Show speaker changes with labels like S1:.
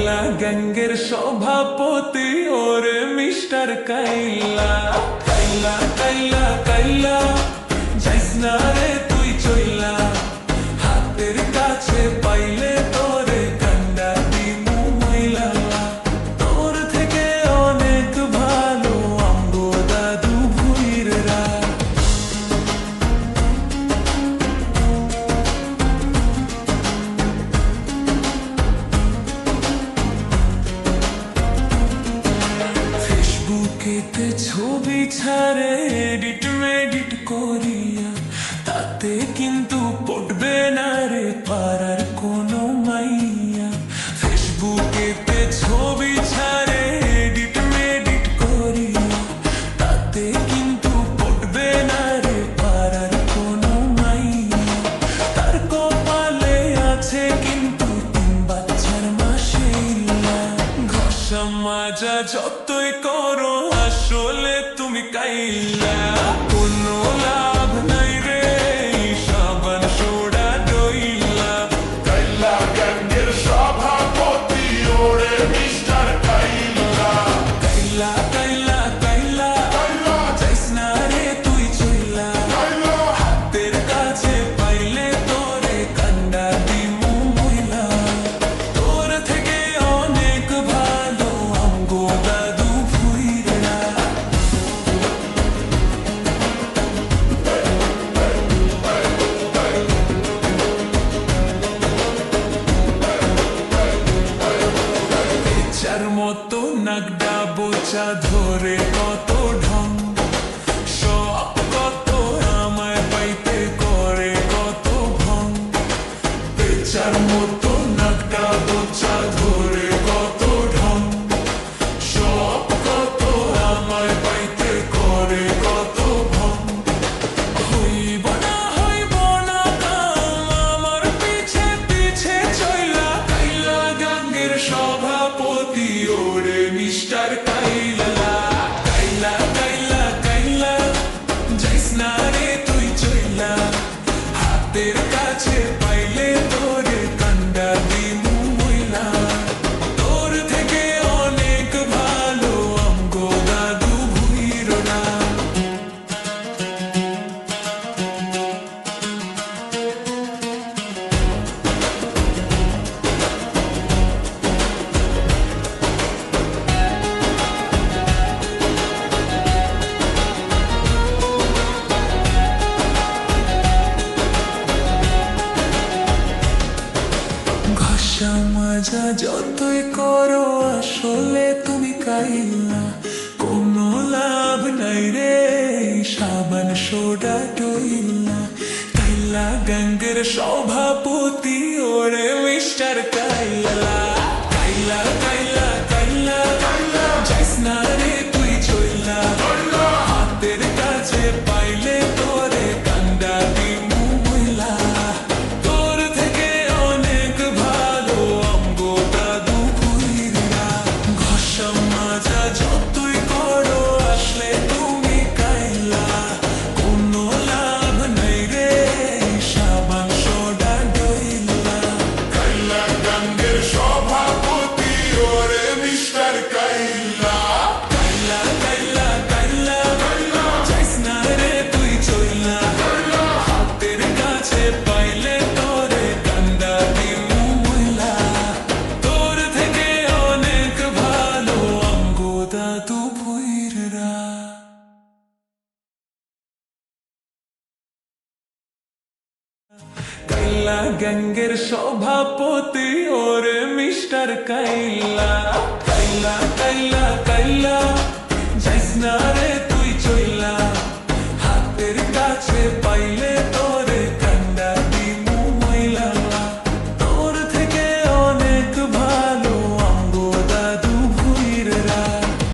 S1: কাইলা গ্যাংয়ের সভাপতি ওরে মিস্টার কাইলা। কাইলা কাইলা কাইলা যাইস না রে তুই চইলা, হাতের কাছে পাইলে তোরে কান্ডা দিমু মইলা। তোর থেকে অনেক ভালো আমগো দাদু ভুইররা। ফেসবুকেতে ছবি ছাড়ে এডিট মেডিট করিয়া, তাতে কিন্তু পড়বে না রে পাড়ার কোনো মাইয়া। ফেসবুকেতে ছবি ছাড়ে এডিট মেডিট করিয়া, তাতে কিন্তু পড়বে না রে পাড়ার কোনো মাইয়া। তার কপালে আছে কিন্তু 3 বাচ্চার মাসিলা। ঘষা মাজা যতই করো আসলে তুমি কাইলা। কোনো লাভ নাই রে সাবান সোডা ডইলা।
S2: কাইলা গ্যাংয়ের সভাপতি ওরে মিস্টার কাইলা।
S1: কাইলা কাইলা কাইলা যাইস না রে তুই চইলা, হাতের কাছে পাইলে তোরে কান্ডা দিমু মইলা। তোর থেকে অনেক ভালো আমগো দাদু ভুইররা। বেচার মতো নাগডা বোচা ধরে কত ঢং, সব কত আমায় পাইতে করে কত ভং। বেচার মতো নাগডা বোচা ধরে কত ঢং, সব কত আমায় পাইতে করে কত ভং। হইব না কাম আমার পিছে পিছে চইলা। কাইলা গ্যাংয়ের সভাপতি ওরে মিস্টার কাইলা। কাইলা কাইলা কাইলা যাইস না রে তুই চইলা, হাতের কাছে পাইলে তোরে কান্ডা দিমু মইলা। তোর থেকে অনেক ভালো আমগো দাদু ভুইররা। ঘষা মাজা যতই করো আসলে তুমি কাইলা। কোনো লাভ নাই রে সাবান সোডা ডইলা। কাইলা গ্যাংয়ের সভাপতি ওরে মিস্টার কাইলা। কাইলা কাইলা কাইলা যাইস না রে তুই চইলা, হাতের কাছে পাইলে তোরে কান্ডা দিমু মইলা। তোর থেকে অনেক ভালো আমগো দাদু ভুইররা। ঘষা মাজা যতই করো আসলে তুমি কাইলা। কোনো লাভ নাই রে সাবান সোডা ডইলা।
S2: কাইলা গ্যাংয়ের সভাপতি ওরে মিস্টার কাইলা।
S1: কাইলা কাইলা কাইলা যাইস না রে তুই চইলা, হাতের কাছে পাইলে তোরে কান্ডা দিমু মইলা। তোর থেকে অনেক ভালো আমগো দাদু ভুইররা। কাইলা গ্যাংয়ের সভাপতি ওরে মিস্টার কাইলা। কাইলা